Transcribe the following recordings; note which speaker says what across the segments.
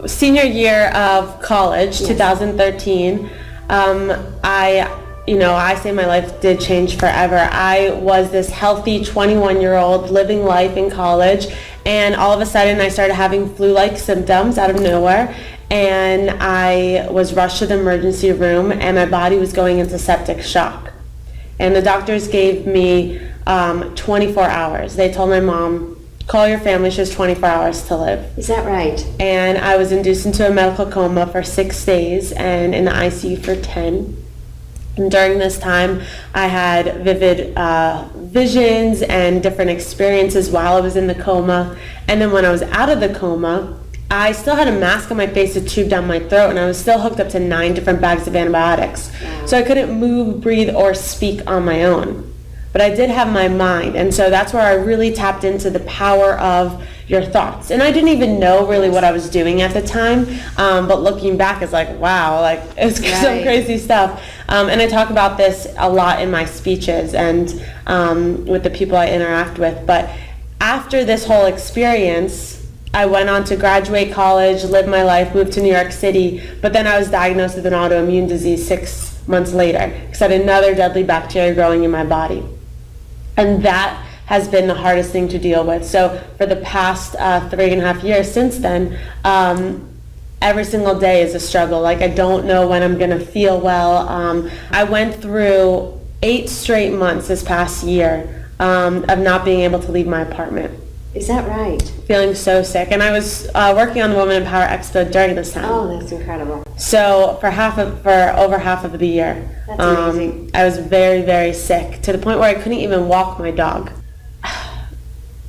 Speaker 1: senior year of college, 2013, I say my life did change forever. I was this healthy 21-year-old living life in college, and all of a sudden I started having flu-like symptoms out of nowhere, and I was rushed to the emergency room, and my body was going into septic shock. And the doctors gave me 24 hours. They told my mom, call your family, she has 24 hours to live.
Speaker 2: Is that right?
Speaker 1: And I was induced into a medical coma for 6 days and in the ICU for 10. And during this time, I had vivid visions and different experiences while I was in the coma. And then when I was out of the coma, I still had a mask on my face, a tube down my throat, and I was still hooked up to 9 different bags of antibiotics.
Speaker 2: Wow.
Speaker 1: So I couldn't move, breathe, or speak on my own. But I did have my mind, and so that's where I really tapped into the power of your thoughts. And I didn't even know really what I was doing at the time, but looking back, it's like, wow, like it's some crazy stuff. And I talk about this a lot in my speeches and with the people I interact with. But after this whole experience, I went on to graduate college, live my life, moved to New York City, but then I was diagnosed with an autoimmune disease 6 months later because I had another deadly bacteria growing in my body. And that has been the hardest thing to deal with. So for the past 3.5 years since then, every single day is a struggle. Like, I don't know when I'm gonna feel well. I went through 8 straight months this past year of not being able to leave my apartment.
Speaker 2: Is that right?
Speaker 1: Feeling so sick. And I was working on the Women Empower Expo during this time.
Speaker 2: Oh, that's incredible.
Speaker 1: So for over half of the year,
Speaker 2: That's amazing.
Speaker 1: I was very, very sick to the point where I couldn't even walk my dog.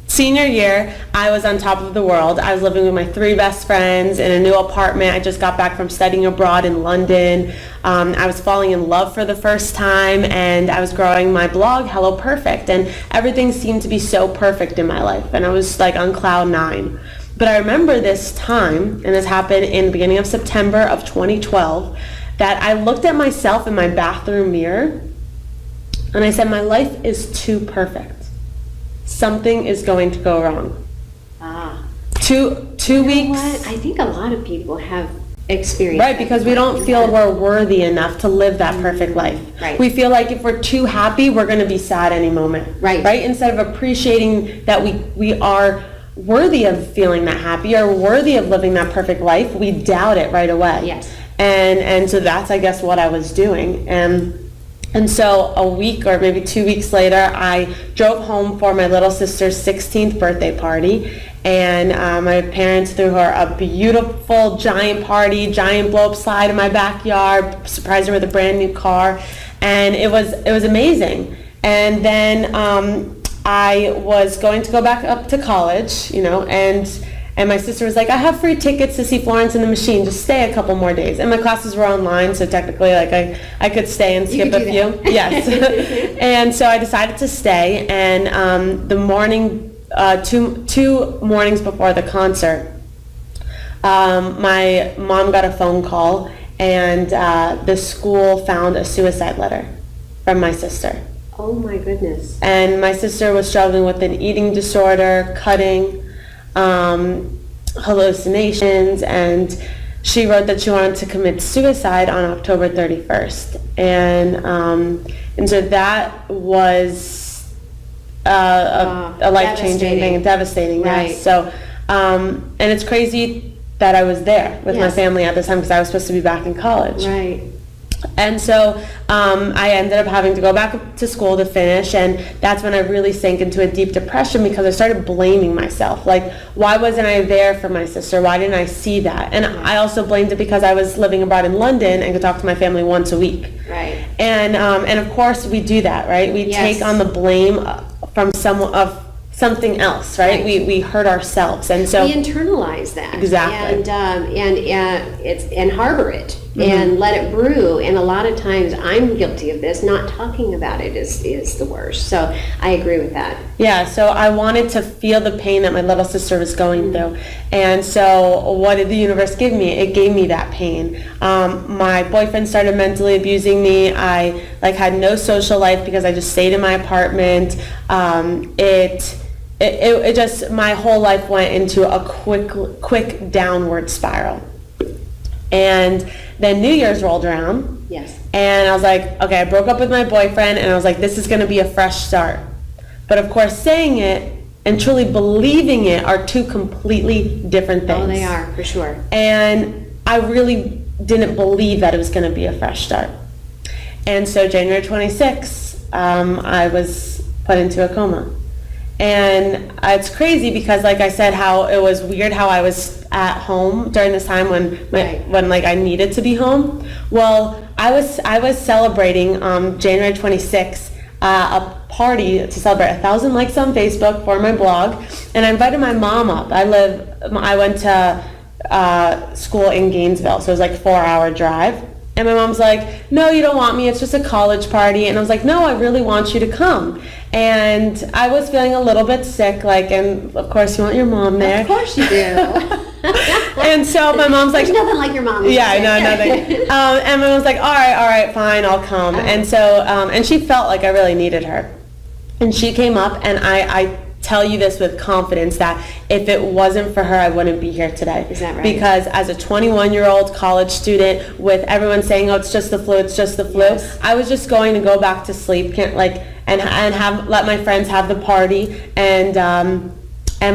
Speaker 1: Senior year, I was on top of the world. I was living with my 3 best friends in a new apartment. I just got back from studying abroad in London. I was falling in love for the first time, and I was growing my blog, Hello Perfect, and everything seemed to be so perfect in my life, and I was like on cloud 9. But I remember this time, and this happened in the beginning of September of 2012, that I looked at myself in my bathroom mirror, and I said, my life is too perfect. Something is going to go wrong. Two weeks.
Speaker 2: What? I think a lot of people have experienced
Speaker 1: Right, because we don't feel we're worthy enough to live that perfect life.
Speaker 2: Right.
Speaker 1: We feel like if we're too happy, we're going to be sad any moment.
Speaker 2: Right.
Speaker 1: Right? Instead of appreciating that we are worthy of feeling that happy or worthy of living that perfect life, we doubt it right away.
Speaker 2: Yes.
Speaker 1: And so that's, I guess, what I was doing. And so a week or maybe 2 weeks later, I drove home for my little sister's 16th birthday party, and my parents threw her a beautiful giant party, giant blow-up slide in my backyard, surprised her with a brand new car, and it was amazing. And then I was going to go back up to college, and my sister was like, I have free tickets to see Florence and the Machine. Just stay a couple more days. And my classes were online, so technically, like, I could stay and skip a few. Yes. And so I decided to stay. And the morning, two mornings before the concert, my mom got a phone call, and the school found a suicide letter from my sister.
Speaker 2: Oh my goodness.
Speaker 1: And my sister was struggling with an eating disorder, cutting, hallucinations, and she wrote that she wanted to commit suicide on October 31st. And so that was a life-changing thing, and devastating.
Speaker 2: Right.
Speaker 1: Yes. So, and it's crazy that I was there with my family at this time because I was supposed to be back in college.
Speaker 2: Right.
Speaker 1: And so I ended up having to go back to school to finish, and that's when I really sank into a deep depression because I started blaming myself. Like, why wasn't I there for my sister? Why didn't I see that? And I also blamed it because I was living abroad in London and could talk to my family once a week.
Speaker 2: Right.
Speaker 1: And of course we do that, right? We take on the blame from something else, right? We hurt ourselves, and so
Speaker 2: we internalize that
Speaker 1: exactly,
Speaker 2: and harbor it and let it brew. And a lot of times, I'm guilty of this. Not talking about it is the worst. So I agree with that.
Speaker 1: Yeah. So I wanted to feel the pain that my little sister was going through, and so what did the universe give me? It gave me that pain. My boyfriend started mentally abusing me. I had no social life because I just stayed in my apartment. it just, my whole life went into a quick downward spiral. And then New Year's rolled around.
Speaker 2: Yes.
Speaker 1: And I was like, okay, I broke up with my boyfriend, and I was like, this is going to be a fresh start. But of course, saying it and truly believing it are two completely different things.
Speaker 2: Oh, they are, for sure.
Speaker 1: And I really didn't believe that it was going to be a fresh start. And so January 26th, I was put into a coma. And it's crazy because, like I said, how it was weird how I was at home during this time when like I needed to be home. Well, I was celebrating January 26th a party to celebrate 1,000 likes on Facebook for my blog, and I invited my mom up. I went to school in Gainesville, so it was like a 4-hour drive. And my mom's like, no, you don't want me. It's just a college party. And I was like, no, I really want you to come. And I was feeling a little bit sick, and of course you want your mom there.
Speaker 2: Of course you do.
Speaker 1: And so my mom's like,
Speaker 2: there's nothing like your mom.
Speaker 1: Yeah, I know, nothing. And my mom's like, all right, fine, I'll come. And so, and she felt like I really needed her. And she came up, and I tell you this with confidence that if it wasn't for her, I wouldn't be here today.
Speaker 2: Is that right?
Speaker 1: Because as a 21-year-old college student, with everyone saying, oh, it's just the flu, it's just the flu,
Speaker 2: Yes.
Speaker 1: I was just going to go back to sleep, and let my friends have the party. And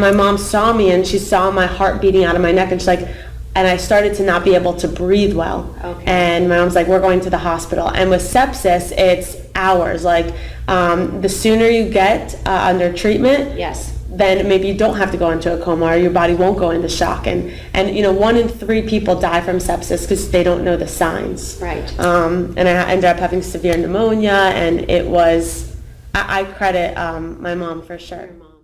Speaker 1: my mom saw me, and she saw my heart beating out of my neck, and she's like, and I started to not be able to breathe well.
Speaker 2: Okay.
Speaker 1: And my mom's like, we're going to the hospital. And with sepsis, it's hours. The sooner you get under treatment,
Speaker 2: Yes.
Speaker 1: then maybe you don't have to go into a coma, or your body won't go into shock. And 1 in 3 people die from sepsis because they don't know the signs.
Speaker 2: Right.
Speaker 1: And I ended up having severe pneumonia, and it was, I credit my mom for sure.
Speaker 2: Your mom.